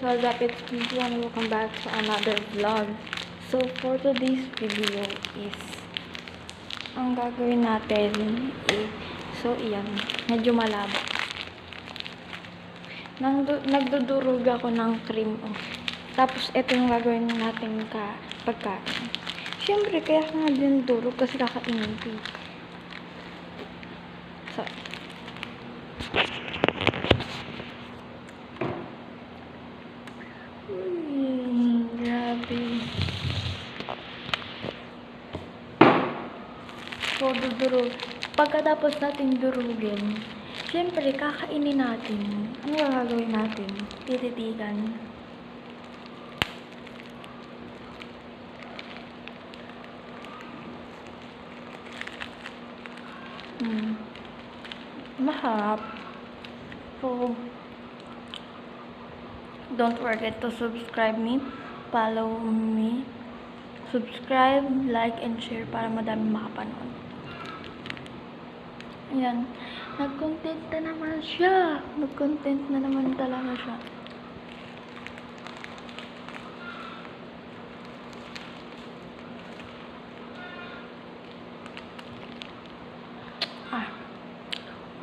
guys, what's up? It's Kiki and welcome back to another vlog. So for today's video is ang gagawin natin iyan, medyo malabo. Nagdudurog ako ng cream. Tapos ito yung gagawin natin pagkain. Siyempre kaya nga din durog kasi kakainin ko. So grabe. So, dudurog. Pagkatapos natin durugin, syempre, kakainin natin. Ano gagawin natin? Tititigan. Masarap. So, don't forget to subscribe me, follow me, subscribe, like, and share para madami makapanood. Ayan. Nag-content na naman siya. Nag-content na naman talaga siya.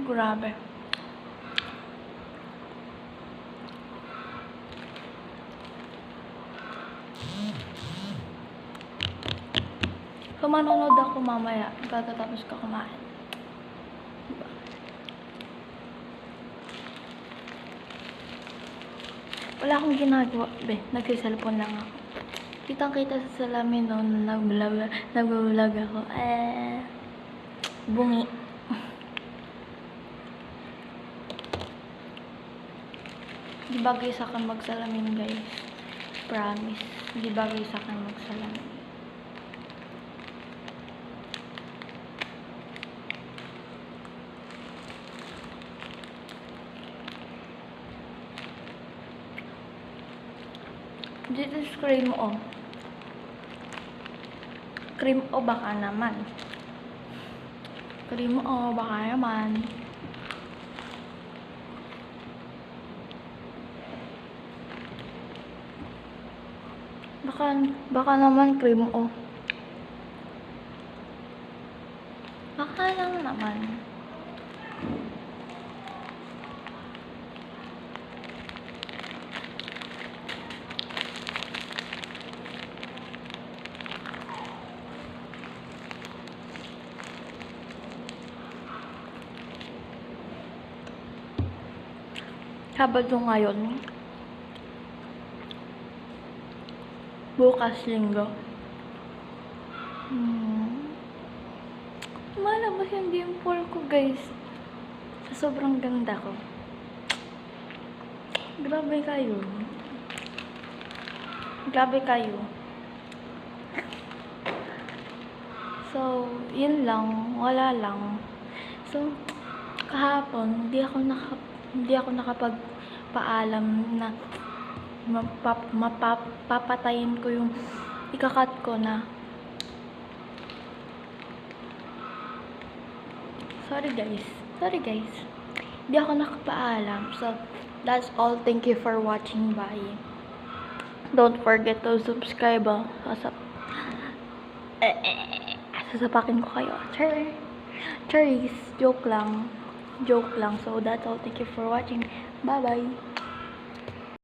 Grabe. So, manonood ako mamaya. Pagkatapos ko kumain. Diba? Wala akong ginagawa. Nagsiselfon lang ako. Kitang-kita sa salamin noon na nag-vlog ako. Bungi. Di bagay sa akin magsalamin, guys. Promise. Di bagay sa akin magsalamin. Dito is cream o. Cream o baka naman. Cream o baka naman. Baka naman cream o. Baka lang naman. Sabado ngayon. Bukas linggo. Malabas yung dimple ko, guys. Sa sobrang ganda ko. Grabe kayo. Grabe kayo. So, yun lang. Wala lang. So, kahapon, hindi ako nakapagpaalam na mapapatayin ko yung ikakat ko na. Sorry guys. Hindi ako nakapaalam. So, that's all. Thank you for watching. Bye. Don't forget to subscribe. Sasapakin ko kayo. Charis. Joke lang. So, that's all. Thank you for watching. Bye-bye.